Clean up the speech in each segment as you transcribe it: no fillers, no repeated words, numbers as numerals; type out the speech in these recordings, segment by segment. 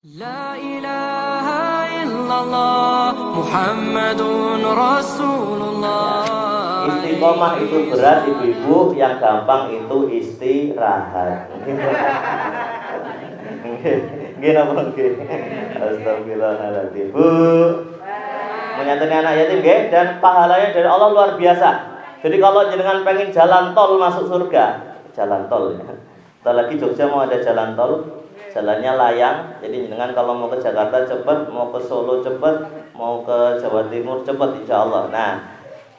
La ilaha illallah Muhammadun Rasulullah. Istiqomah itu berat, ibu-ibu. Yang gampang itu istirahat. Nggih napa nggih? Astagfirullahaladzim. Bu, menyantuni anak yatim nggih, dan pahalanya dari Allah luar biasa. Jadi kalau jenengan pengen jalan tol masuk surga, jalan tol ya. Setelah lagi Jogja mau ada jalan tol. Jalannya layang, jadi jenengan kalau mau ke Jakarta cepat, mau ke Solo cepat, mau ke Jawa Timur cepat insya Allah. Nah,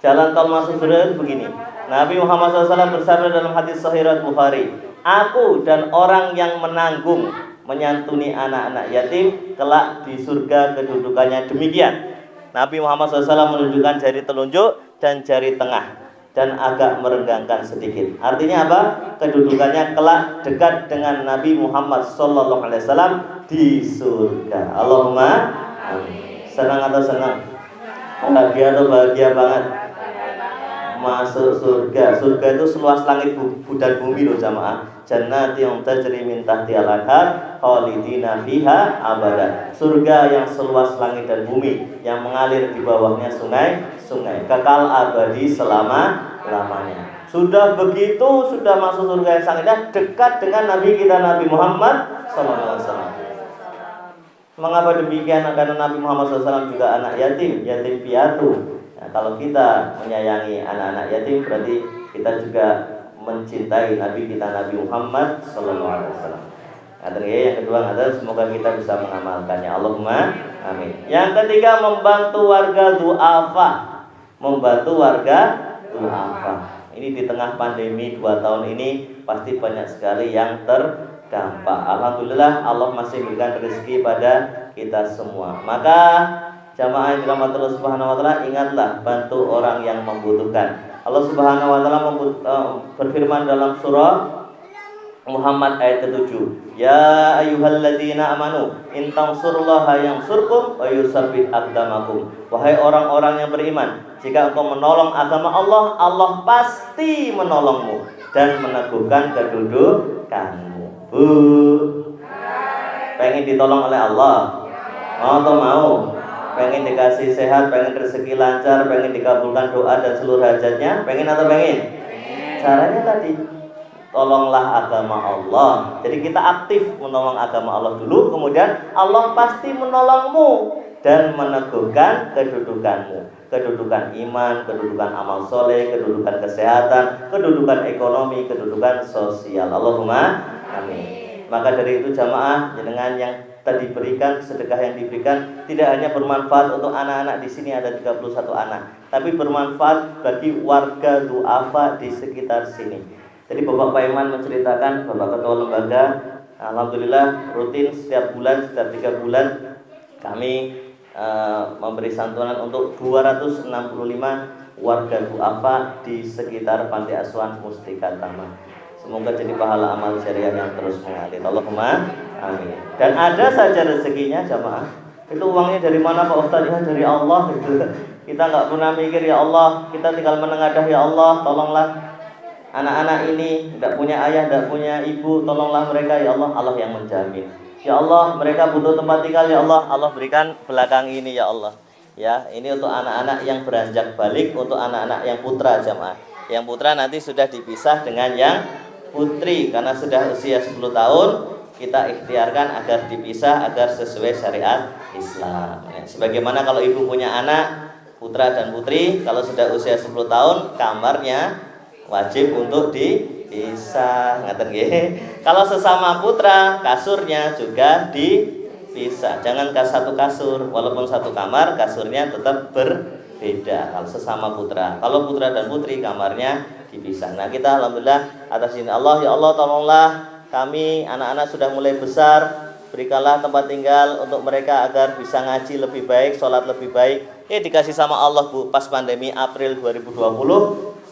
jalan tol masuk surga begini. Nabi Muhammad SAW bersabda dalam hadis Sahih Bukhari, aku dan orang yang menanggung menyantuni anak-anak yatim kelak di surga kedudukannya demikian. Nabi Muhammad SAW menunjukkan jari telunjuk dan jari tengah dan agak merenggangkan sedikit. Artinya apa? Kedudukannya kelak dekat dengan Nabi Muhammad SAW di surga. Allahumma amin. Senang atau senang? Bahagia atau bahagia banget? Masuk surga. Surga itu seluas langit dan bumi loh jamaah. Jannati yang tajri min tahtihal anhar khalidina fiha abada. Surga yang seluas langit dan bumi, yang mengalir di bawahnya sungai-sungai, kekal abadi selama-lamanya. Sudah begitu, sudah masuk surga yang sangat indah, dekat dengan Nabi kita Nabi Muhammad SAW. Mengapa demikian? Karena Nabi Muhammad SAW juga anak yatim, yatim piatu. Nah, kalau kita menyayangi anak-anak yatim, berarti kita juga mencintai Nabi kita Nabi Muhammad SAW. Yang kedua adalah semoga kita bisa mengamalkannya. Allahumma amin. Yang ketiga, membantu warga du'afa. Membantu warga du'afa. Ini di tengah pandemi 2 tahun ini pasti banyak sekali yang terdampak. Alhamdulillah Allah masih memberikan rezeki pada kita semua. Maka jamaah yang dirahmati Allah Subhanahu wa taala, ingatlah bantu orang yang membutuhkan. Allah Subhanahu wa taala berfirman dalam surah Muhammad ayat ke-7, ya ayyuhalladzina amanu in tansurullaha yansurkum wa yusabbit aqdamakum. Wahai orang-orang yang beriman, jika engkau menolong agama Allah, Allah pasti menolongmu dan meneguhkan kedudukanmu. Bu, pengen ditolong oleh Allah? Mau atau mau? Pengen dikasih sehat, pengen rezeki lancar, pengen dikabulkan doa dan seluruh hajatnya, pengen atau pengen? Caranya tadi, tolonglah agama Allah. Jadi kita aktif menolong agama Allah dulu, kemudian Allah pasti menolongmu dan meneguhkan kedudukanmu. Kedudukan iman, kedudukan amal soleh, kedudukan kesehatan, kedudukan ekonomi, kedudukan sosial. Allahumma amin. Maka dari itu jamaah, jenengan yang tadi berikan, sedekah yang diberikan tidak hanya bermanfaat untuk anak-anak, di sini ada 31 anak, tapi bermanfaat bagi warga du'afa di sekitar sini. Jadi Bapak Paiman menceritakan, Bapak Ketua Lembaga, alhamdulillah rutin setiap 3 bulan kami memberi santunan untuk 265 warga du'afa di sekitar Panti Asuhan Mustika Tama. Semoga jadi pahala amal syariah yang terus mengalir. Allahumma amin. Dan ada saja rezekinya jamaah. Itu uangnya dari mana Pak Ustaz? Ya dari Allah gitu. Kita nggak pernah mikir ya Allah, kita tinggal menengadah ya Allah, tolonglah anak-anak ini tidak punya ayah, tidak punya ibu, tolonglah mereka ya Allah. Allah yang menjamin. Ya Allah, mereka butuh tempat tinggal ya Allah. Allah berikan belakang ini ya Allah. Ya, ini untuk anak-anak yang beranjak balik, untuk anak-anak yang putra jamaah. Yang putra nanti sudah dipisah dengan yang putri karena sudah usia 10 tahun, kita ikhtiarkan agar dipisah agar sesuai syariat Islam. Ya, sebagaimana kalau ibu punya anak putra dan putri, kalau sudah usia 10 tahun kamarnya wajib untuk dipisah. Ngaten nggih. Kalau sesama putra, kasurnya juga dipisah. Jangan satu kasur, walaupun satu kamar, kasurnya tetap berbeda kalau sesama putra. Kalau putra dan putri kamarnya dipisah. Nah, kita alhamdulillah atas izin Allah, ya Allah tolonglah kami, anak-anak sudah mulai besar, berikanlah tempat tinggal untuk mereka agar bisa ngaji lebih baik, sholat lebih baik. Dikasih sama Allah Bu, pas pandemi April 2020,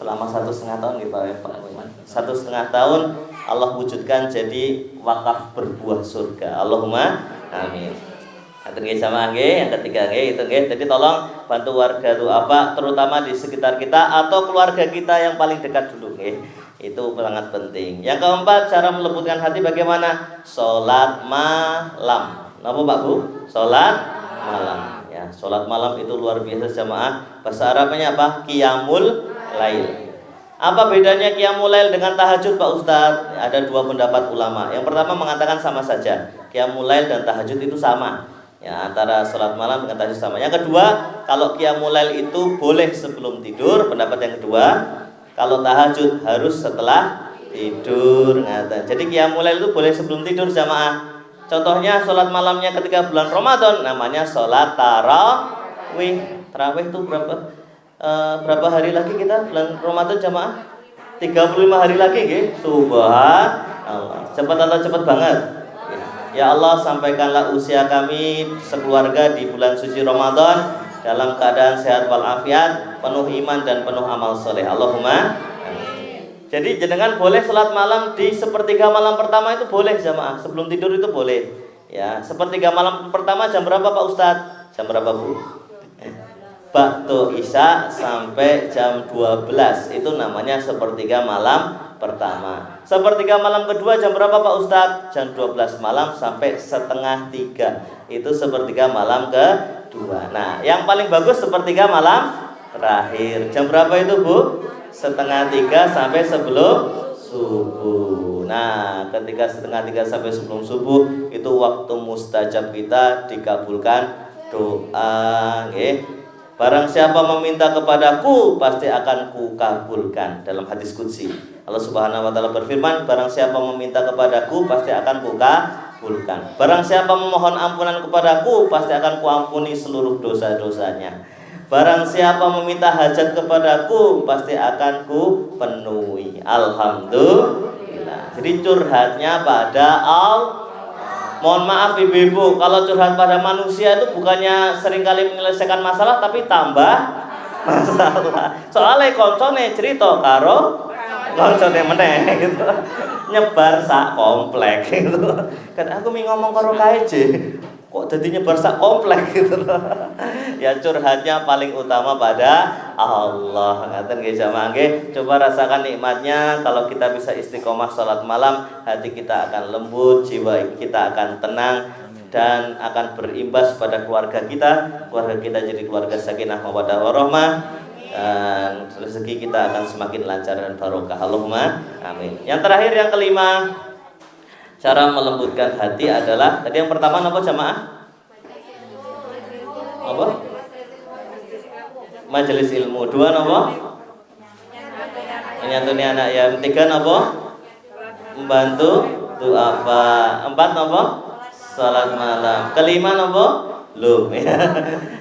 selama 1,5 tahun gitu Pak Iman. 1,5 tahun Allah wujudkan jadi wakaf berbuah surga. Allahumma amin. Yang ketiga itu nggih. Jadi tolong bantu warga du'afa terutama di sekitar kita atau keluarga kita yang paling dekat dulu nggih. Itu sangat penting. Yang keempat, cara melembutkan hati bagaimana? Salat malam. Apa Pak Bu? Salat malam. Ya, salat malam itu luar biasa jamaah. Bahasa Arabnya apa? Qiyamul lail. Apa bedanya qiyamul lail dengan tahajud Pak Ustadz? Ada dua pendapat ulama. Yang pertama mengatakan sama saja. Qiyamul lail dan tahajud itu sama. Ya, antara salat malam dengan tahajud sama. Yang kedua, kalau qiyamul lail itu boleh sebelum tidur, pendapat yang kedua. Kalau tahajud harus setelah tidur. Jadi qiyamul lail itu boleh sebelum tidur jamaah. Contohnya salat malamnya ketika bulan Ramadan namanya salat tarawih. Tarawih itu berapa hari lagi kita bulan Ramadan jamaah? 35 hari lagi nggih. Subhanallah. Cepat atau cepat banget? Ya Allah, sampaikanlah usia kami sekeluarga di bulan suci Ramadan dalam keadaan sehat walafiat, penuh iman dan penuh amal soleh. Allahumma amin. Jadi jenengan boleh salat malam di sepertiga malam pertama itu boleh jamaah. Sebelum tidur itu boleh. Ya, sepertiga malam pertama jam berapa Pak Ustadz? Jam berapa Bu? Ba'du Isya sampai jam 12 itu namanya sepertiga malam pertama. Sepertiga malam kedua jam berapa Pak Ustadz? Jam 12 malam sampai setengah 3. Itu sepertiga malam kedua. Nah, yang paling bagus sepertiga malam terakhir. Jam berapa itu Bu? Setengah 3 sampai sebelum subuh. Nah, ketika setengah 3 sampai sebelum subuh itu waktu mustajab kita dikabulkan doa, nggih. Barang siapa meminta kepadaku pasti akan kukabulkan. Dalam hadis qudsi Allah Subhanahu wa taala berfirman, barang siapa meminta kepadaku pasti akan kukabulkan. Barang siapa memohon ampunan kepadaku pasti akan kuampuni seluruh dosa-dosanya. Barang siapa meminta hajat kepadaku pasti akan kupenuhi. Alhamdulillah. Jadi curhatnya pada Allah. Mohon maaf ibu-ibu, kalau curhat pada manusia itu bukannya seringkali menyelesaikan masalah tapi tambah masalah. Soalnya koncone cerita karo koncone meneh gitu. Nyebar sak komplek gitu. Kan aku ngomong karo kae kok jadi nyebar sak komplek gitu. Ya curhatnya paling utama pada Allah. Ngaten nggih jamaah nggih. Coba rasakan nikmatnya kalau kita bisa istiqomah salat malam, hati kita akan lembut, jiwa kita akan tenang dan akan berimbas pada keluarga kita. Keluarga kita jadi keluarga sakinah mawaddah warahmah dan rezeki kita akan semakin lancar dan barokah. Allahumma amin. Yang terakhir yang kelima, cara melembutkan hati adalah tadi yang pertama apa jamaah? Apa? Majelis ilmu. Dua apa? Menyantuni anak. Yang tiga apa? Membantu doa. Empat apa? Salat malam. Kelima apa? Belum.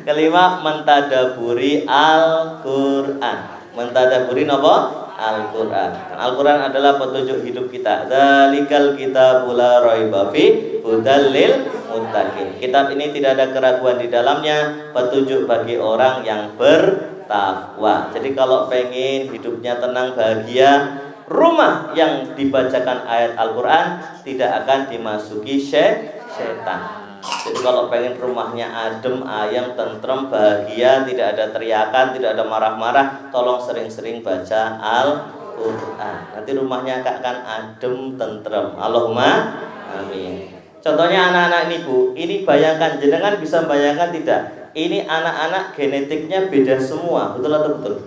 Kelima mentadaburi Al-Quran. Mentadaburi apa? Al-Quran. Al-Quran adalah petunjuk hidup kita. Dzalikal kitabul la raiba fi hudal lil muttaqin. Kitab ini tidak ada keraguan di dalamnya, petunjuk bagi orang yang bertakwa. Jadi kalau pengen hidupnya tenang bahagia, rumah yang dibacakan ayat Al-Quran tidak akan dimasuki setan. Jadi kalau pengen rumahnya adem, ayam, tentrem, bahagia, tidak ada teriakan, tidak ada marah-marah, tolong sering-sering baca Al-Quran. Nanti rumahnya akan adem, tentrem. Allahumma amin. Contohnya anak-anak ini Bu, ini bayangkan, jenengan bisa bayangkan tidak? Ini anak-anak genetiknya beda semua, betul atau betul?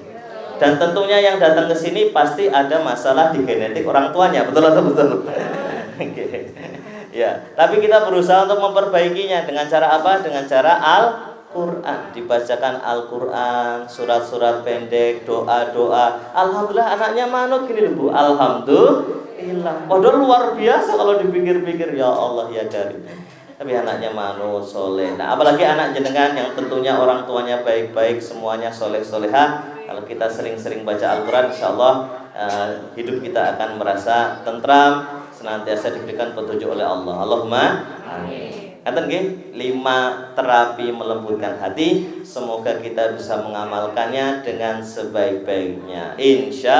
Dan tentunya yang datang ke sini pasti ada masalah di genetik orang tuanya, betul atau betul? Ya, tapi kita berusaha untuk memperbaikinya dengan cara apa? Dengan cara Al-Quran. Dibacakan Al-Quran, surat-surat pendek, doa-doa. Alhamdulillah anaknya manut gini Bu. Alhamdulillah. Padahal luar biasa kalau dipikir-pikir, ya Allah ya Karim. Tapi anaknya manut, soleh. Nah, apalagi anak jenengan yang tentunya orang tuanya baik-baik, semuanya soleh-solehah. Kalau kita sering-sering baca Al-Quran, insya Allah hidup kita akan merasa tentram, senantiasa diberikan petunjuk oleh Allah. Allahumma amin. Kata nggih, 5 terapi melembutkan hati. Semoga kita bisa mengamalkannya dengan sebaik-baiknya. Insya